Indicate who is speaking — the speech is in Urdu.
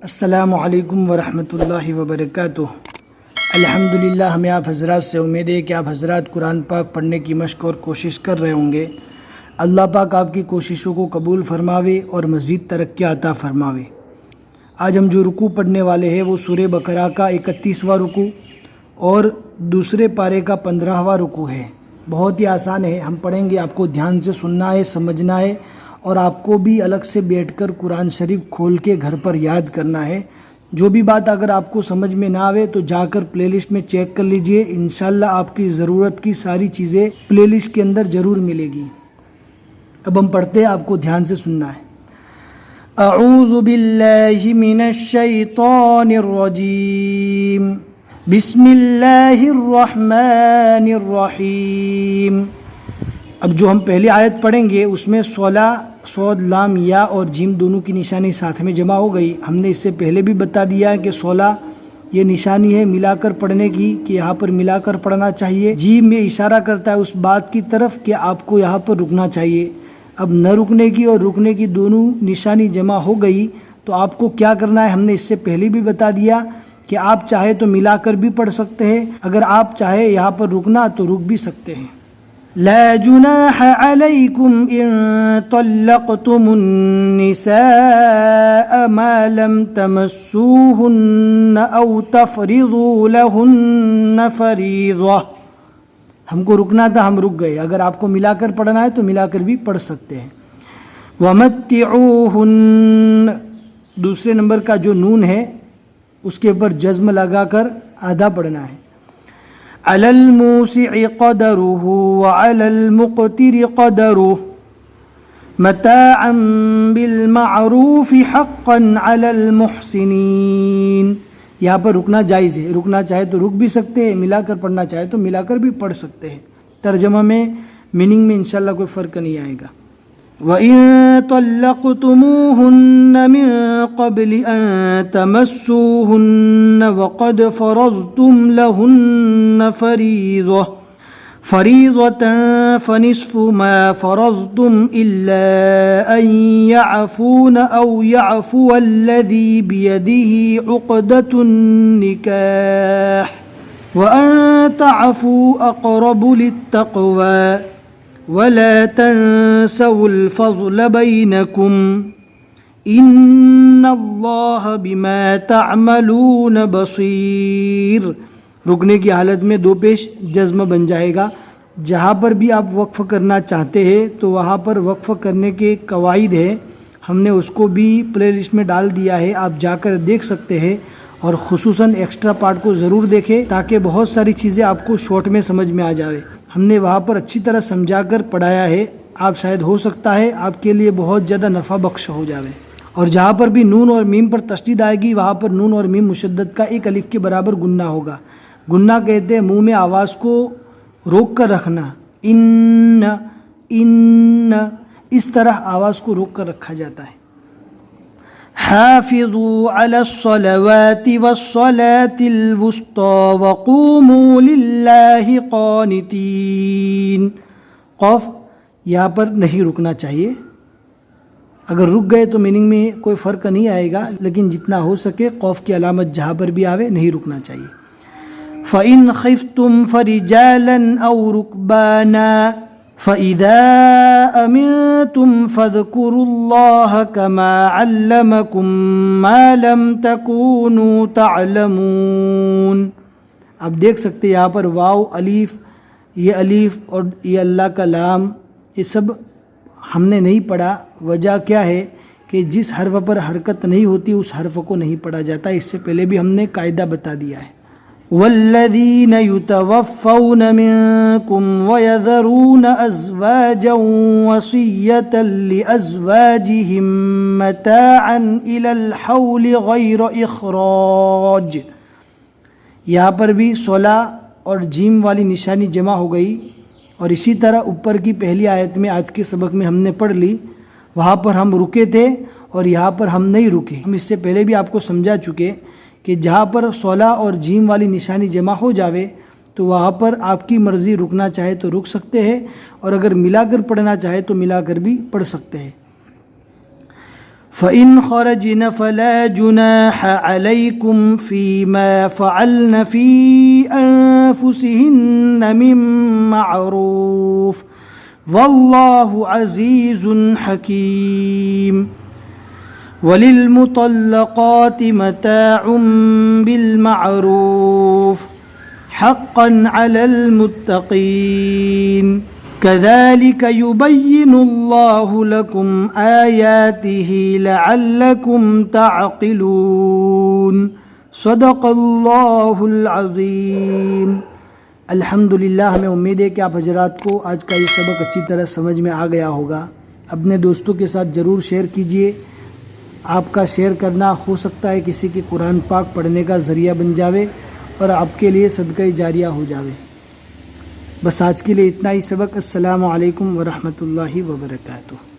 Speaker 1: السلام علیکم ورحمۃ اللہ وبرکاتہ۔ الحمدللہ، ہمیں آپ حضرات سے امید ہے کہ آپ حضرات قرآن پاک پڑھنے کی مشق اور کوشش کر رہے ہوں گے۔ اللہ پاک آپ کی کوششوں کو قبول فرماوے اور مزید ترقی عطا فرماوے۔ آج ہم جو رکوع پڑھنے والے ہیں وہ سورہ بقرہ کا 31واں رکوع اور دوسرے پارے کا 15واں رکوع ہے۔ بہت ہی آسان ہے، ہم پڑھیں گے، آپ کو دھیان سے سننا ہے، سمجھنا ہے، اور آپ کو بھی الگ سے بیٹھ کر قرآن شریف کھول کے گھر پر یاد کرنا ہے۔ جو بھی بات اگر آپ کو سمجھ میں نہ آوے تو جا کر پلے لسٹ میں چیک کر لیجئے، انشاءاللہ آپ کی ضرورت کی ساری چیزیں پلے لسٹ کے اندر ضرور ملے گی۔ اب ہم پڑھتے ہیں، آپ کو دھیان سے سننا ہے۔ اعوذ باللہ من الشیطان الرجیم، بسم اللہ الرحمن الرحیم۔ اب جو ہم پہلی آیت پڑھیں گے اس میں صاد لام یا اور جیم دونوں کی نشانی ساتھ میں جمع ہو گئی۔ ہم نے اس سے پہلے بھی بتا دیا کہ 16 یہ نشانی ہے ملا کر پڑھنے کی، کہ یہاں پر ملا کر پڑھنا چاہیے۔ جیم میں اشارہ کرتا ہے اس بات کی طرف کہ آپ کو یہاں پر رکنا چاہیے۔ اب نہ رکنے کی اور رکنے کی دونوں نشانی جمع ہو گئی تو آپ کو کیا کرنا ہے، ہم نے اس سے پہلے بھی بتا دیا کہ آپ چاہے تو ملا کر بھی پڑھ سکتے ہیں، اگر آپ چاہے یہاں پر رکنا تو رک بھی سکتے ہیں۔ لا جناح علیکم ان طلقتم النساء ما لم تمسوهن او تفرضوا لهن فریضہ۔ ہم کو رکنا تھا، ہم رک گئے، اگر آپ کو ملا کر پڑھنا ہے تو ملا کر بھی پڑھ سکتے ہیں۔ ومتعوہن، دوسرے نمبر کا جو نون ہے اس کے اوپر جزم لگا کر آدھا پڑھنا ہے۔ علی الموسع قدرہ وعلی المقتر قدرہ متاعا بالمعروف حقا علی المحسنین۔ یہاں پر رکنا جائز ہے، رکنا چاہے تو رک بھی سکتے ہیں، ملا کر پڑھنا چاہے تو ملا کر بھی پڑھ سکتے ہیں۔ ترجمہ میں، میننگ میں انشاءاللہ کوئی فرق نہیں آئے گا۔ وَإِن طَلَّقْتُمُوهُنَّ مِن قَبْلِ أَن تَمَسُّوهُنَّ وَقَدْ فَرَضْتُمْ لَهُنَّ فَرِيضَةً فَنِصْفُ مَا فَرَضْتُمْ إِلَّا أَن يَعْفُونَ أَوْ يَعْفُوَ الَّذِي بِيَدِهِ عُقْدَةُ النِّكَاحِ وَأَن تَعْفُوا أَقْرَبُ لِلتَّقْوَى وَلَا تَنْسَوُا الْفَضْلَ بَيْنَكُمْ إِنَّ اللَّهَ بِمَا تَعْمَلُونَ بَصِيرٌ۔ رکنے کی حالت میں دو پیش جزم بن جائے گا۔ جہاں پر بھی آپ وقف کرنا چاہتے ہیں تو وہاں پر وقف کرنے کے قواعد ہے، ہم نے اس کو بھی پلے لسٹ میں ڈال دیا ہے، آپ جا کر دیکھ سکتے ہیں، اور خصوصاً ایکسٹرا پارٹ کو ضرور دیکھیں تاکہ بہت ساری چیزیں آپ کو شارٹ میں سمجھ میں آ جائے۔ ہم نے وہاں پر اچھی طرح سمجھا کر پڑھایا ہے، آپ شاید ہو سکتا ہے آپ کے لیے بہت زیادہ نفع بخش ہو جاوے۔ اور جہاں پر بھی نون اور میم پر تشدید آئے گی وہاں پر نون اور میم مشدد کا ایک الف کے برابر گنہ ہوگا۔ گنہ کہتے ہیں منہ میں آواز کو روک کر رکھنا، ان اس طرح آواز کو روک کر رکھا جاتا ہے۔ حافظوا علی الصلوات والصلاة الوسطى وقوموا للہ قانتین۔ قوف یہاں پر نہیں رکنا چاہیے، اگر رک گئے تو میننگ میں کوئی فرق نہیں آئے گا، لیکن جتنا ہو سکے قوف کی علامت جہاں پر بھی آوے نہیں رکنا چاہیے۔ فَإِنْ خِفْتُمْ فَرِجَالًا أَوْ رُكْبَانًا فَإِذَا أَمِنْتُمْ فَاذْكُرُوا اللَّهَ كَمَا عَلَّمَكُمْ مَا لَمْ تَكُونُوا تَعْلَمُونَ۔ اب دیکھ سکتے یہاں پر واو، الف، یہ اور یہ اللہ کا لام، یہ سب ہم نے نہیں پڑھا۔ وجہ کیا ہے کہ جس حرف پر حرکت نہیں ہوتی اس حرف کو نہیں پڑھا جاتا، اس سے پہلے بھی ہم نے قاعدہ بتا دیا ہے۔ والذین یتوفون منکم ویذرون ازواجا وصیۃ لازواجہم متاعا الی الحول غیر اخراج۔ یہاں پر بھی 16 اور جیم والی نشانی جمع ہو گئی، اور اسی طرح اوپر کی پہلی آیت میں آج کے سبق میں ہم نے پڑھ لی، وہاں پر ہم رکے تھے اور یہاں پر ہم نہیں رکے۔ ہم اس سے پہلے بھی آپ کو سمجھا چکے کہ جہاں پر 16 اور جیم والی نشانی جمع ہو جاوے تو وہاں پر آپ کی مرضی، رکنا چاہے تو رک سکتے ہیں، اور اگر ملا کر پڑھنا چاہے تو ملا کر بھی پڑھ سکتے ہیں۔ فإن خرجن فلا جناح عليكم فيما فعلن في أنفسهن من معروف والله عزيز حكيم وللمطلقات متاع بالمعروف حقا على المتقين كذلك يبين الله لكم آياته لعلكم تعقلون صدق اللہ العظیم۔ الحمدللہ، ہمیں امید ہے کہ آپ حضرات کو آج کا یہ سبق اچھی طرح سمجھ میں آ گیا ہوگا۔ اپنے دوستوں کے ساتھ ضرور شیئر کیجئے، آپ کا شیئر کرنا ہو سکتا ہے کسی کے قرآن پاک پڑھنے کا ذریعہ بن جاوے اور آپ کے لیے صدقہ جاریہ ہو جاوے۔ بس آج کے لیے اتنا ہی سبق۔ السلام علیکم ورحمۃ اللہ وبرکاتہ۔